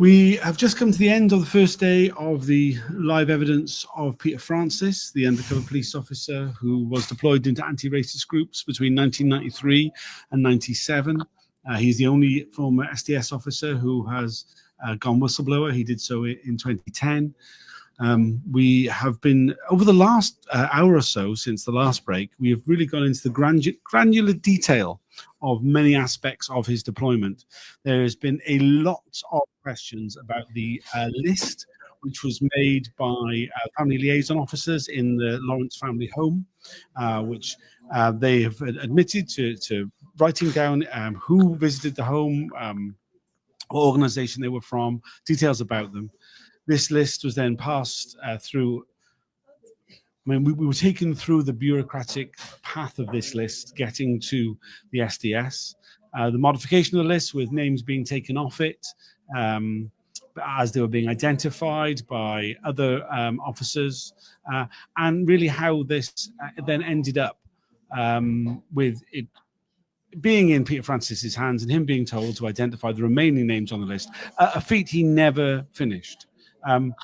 We have just come to the end of the first day of the live evidence of Peter Francis, the undercover police officer who was deployed into anti-racist groups between 1993 and 97. He's the only former SDS officer who has gone whistleblower. He did so in 2010. We have been, over the last hour or so since the last break, we have really gone into the granular detail of many aspects of his deployment. There has been a lot of questions about the list, which was made by family liaison officers in the Lawrence family home, which they have admitted to writing down who visited the home, what organization they were from, details about them. This list was then passed through. I mean, we were taken through the bureaucratic path of this list, getting to the SDS. The modification of the list with names being taken off it as they were being identified by other officers, and really how this then ended up with it being in Peter Francis's hands and him being told to identify the remaining names on the list, a feat he never finished. I'm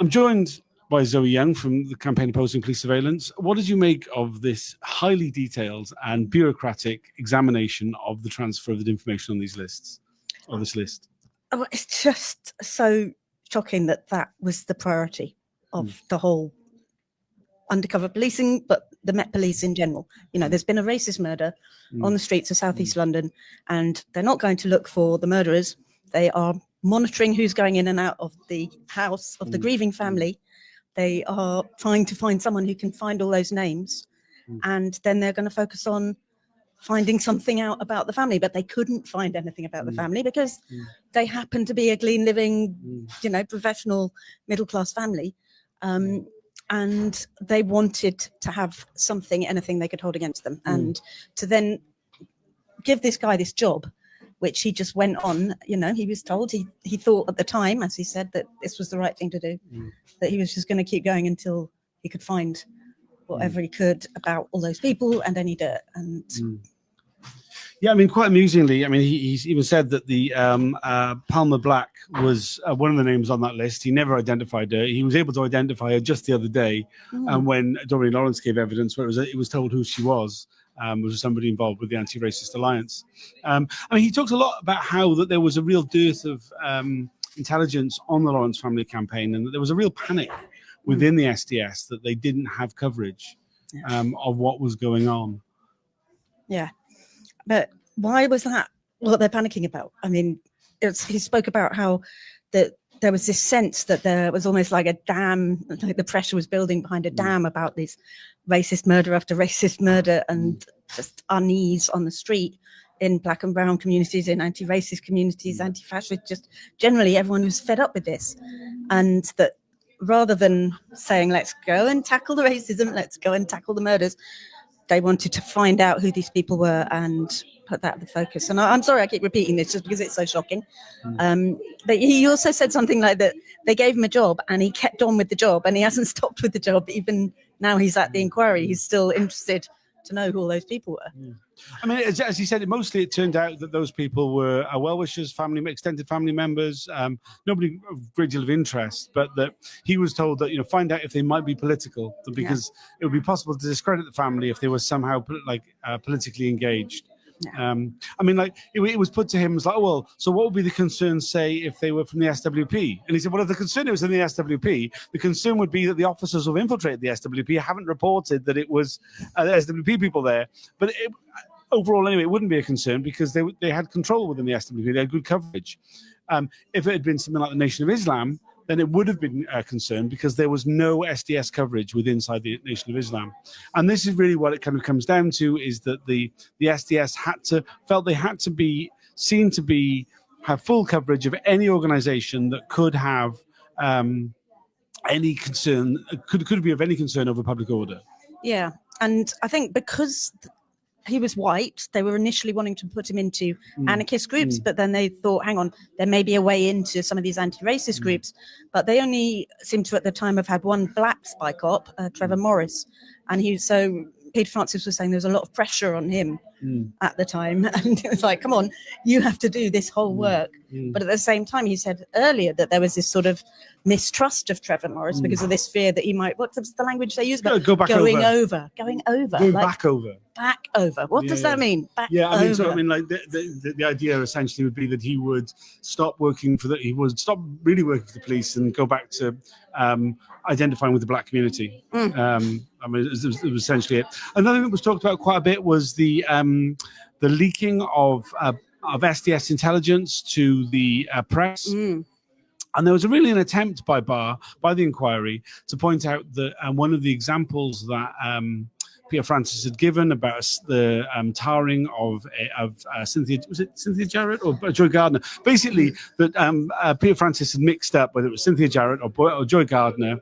joined by Zoe Young from the Campaign Opposing Police Surveillance. What did you make of this highly detailed and bureaucratic examination of the transfer of the information on these lists, or this list? Oh, it's just so shocking that that was the priority of the whole undercover policing, but the Met Police in general. You know, there's been a racist murder on the streets of Southeast London, and they're not going to look for the murderers. They are monitoring who's going in and out of the house of the grieving family. They are trying to find someone who can find all those names, and then they're going to focus on finding something out about the family. But they couldn't find anything about the family because they happen to be a clean living, you know, professional middle-class family. And they wanted to have something, anything they could hold against them. And to then give this guy this job, which he just went on, you know, he was told, he thought at the time, as he said, that this was the right thing to do, that he was just going to keep going until he could find whatever he could about all those people and any dirt. And yeah, I mean, quite amusingly, I mean, he's even said that the Palmer Black was one of the names on that list. He never identified her. He was able to identify her just the other day, when Doreen Lawrence gave evidence, where it was told who she was. Was somebody involved with the Anti-Racist Alliance. I mean, he talks a lot about how that there was a real dearth of intelligence on the Lawrence family campaign, and that there was a real panic within the SDS that they didn't have coverage of what was going on. Yeah, but why was that what they're panicking about? I mean, he spoke about how that there was this sense that there was almost like a dam, like the pressure was building behind a dam about this racist murder after racist murder, and just unease on the street in black and brown communities, in anti-racist communities, anti-fascist, just generally everyone was fed up with this. And that rather than saying, let's go and tackle the racism, let's go and tackle the murders, they wanted to find out who these people were and put that at the focus. And I'm sorry I keep repeating this just because it's so shocking. But he also said something like that they gave him a job and he kept on with the job, and he hasn't stopped with the job. Even now he's at the inquiry, he's still interested to know who all those people were. I mean, as he said, mostly it turned out that those people were well-wishers, extended family members, nobody of great deal of interest, but that he was told that, you know, find out if they might be political, because it would be possible to discredit the family if they were somehow politically engaged. I mean, like, it was put to him as like, oh, well, so what would be the concern, say, if they were from the SWP? And he said, well, if the concern was in the SWP, the concern would be that the officers who've infiltrated the SWP haven't reported that it was the SWP people there. But overall, anyway, it wouldn't be a concern because they had control within the SWP. They had good coverage. If it had been something like the Nation of Islam, then it would have been a concern because there was no SDS coverage inside the Nation of Islam. And this is really what it kind of comes down to, is that the SDS felt they had to be seen to have full coverage of any organization that could have any concern, could be of any concern over public order. Yeah, and I think because he was white, they were initially wanting to put him into anarchist groups, but then they thought, hang on, there may be a way into some of these anti-racist groups. But they only seem to, at the time, have had one black spy cop, Trevor Morris. And he Peter Francis was saying there was a lot of pressure on him at the time, and it was like, come on, you have to do this whole work. But at the same time, he said earlier that there was this sort of mistrust of Trevor Morris because of this fear that he might, what's the language they use? Go back going over. Going over. Going like, back over. Back over. What does that mean? Back I mean, over. like the idea essentially would be that he would stop working for he would stop really working for the police and go back to identifying with the black community. I mean, it was essentially it. Another thing that was talked about quite a bit was the leaking of SDS intelligence to the press. And there was really an attempt by the inquiry to point out that one of the examples that Peter Francis had given about the tarring of Cynthia, was it Cynthia Jarrett or Joy Gardner? Basically, that Peter Francis had mixed up whether it was Cynthia Jarrett or Joy Gardner.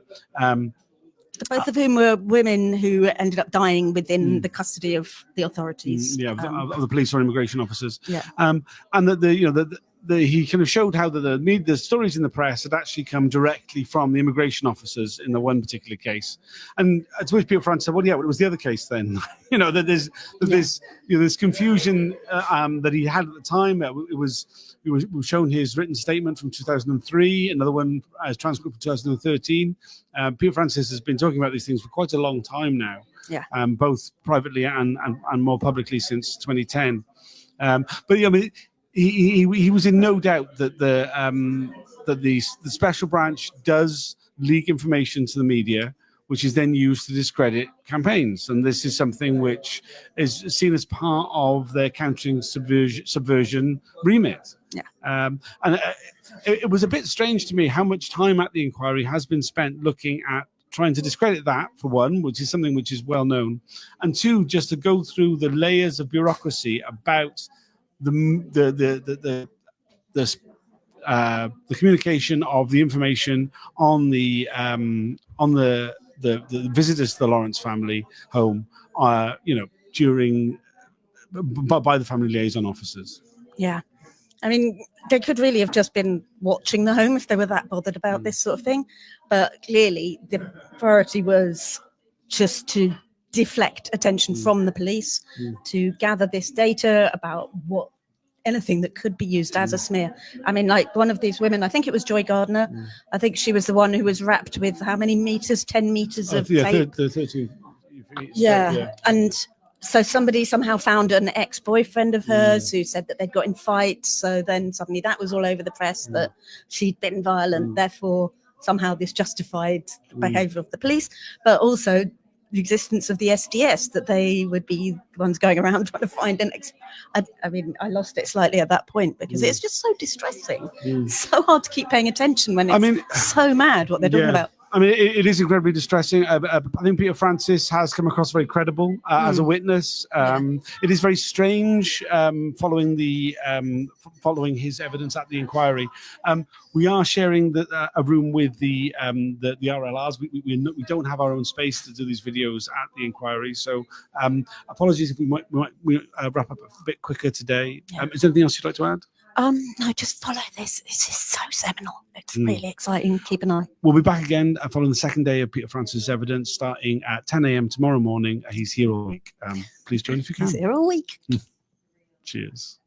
Both of whom were women who ended up dying within the custody of the authorities. Of the police or immigration officers. Yeah. And that he kind of showed how the stories in the press had actually come directly from the immigration officers in the one particular case. And to which Peter Francis said, well, it was the other case then. That there's confusion that he had at the time. We've shown his written statement from 2003, another one as transcript from 2013. Peter Francis has been talking about these things for quite a long time now, both privately and more publicly since 2010. But I mean, he was in no doubt that the special branch does leak information to the media, which is then used to discredit campaigns, and this is something which is seen as part of their countering subversion remit. It was a bit strange to me how much time at the inquiry has been spent looking at trying to discredit that, for one, which is something which is well known, and two, just to go through the layers of bureaucracy about the communication of the information on the visitors to the Lawrence family home, during by the family liaison officers. Yeah. I mean, they could really have just been watching the home if they were that bothered about this sort of thing. But clearly the priority was just to deflect attention from the police to gather this data about anything that could be used as a smear. I mean, like one of these women, I think it was Joy Gardner. I think she was the one who was wrapped with how many meters? 10 meters of tape. 13. And so somebody somehow found an ex-boyfriend of hers who said that they'd got in fights. So then suddenly that was all over the press that she'd been violent. Therefore, somehow this justified the behavior of the police, but also the existence of the SDS, that they would be the ones going around trying to find I mean, I lost it slightly at that point because it's just so distressing. It's so hard to keep paying attention when it's so mad what they're talking about. I mean, it is incredibly distressing. I think Peter Francis has come across very credible as a witness. It is very strange following his evidence at the inquiry. We are sharing a room with the RLRs. We don't have our own space to do these videos at the inquiry, so apologies if we might wrap up a bit quicker today. Is there anything else you'd like to add? No, just follow this. It's just so seminal. It's really exciting. Keep an eye. We'll be back again following the second day of Peter Francis' evidence, starting at 10 a.m. tomorrow morning. He's here all week. Please join if you can. He's here all week. Cheers.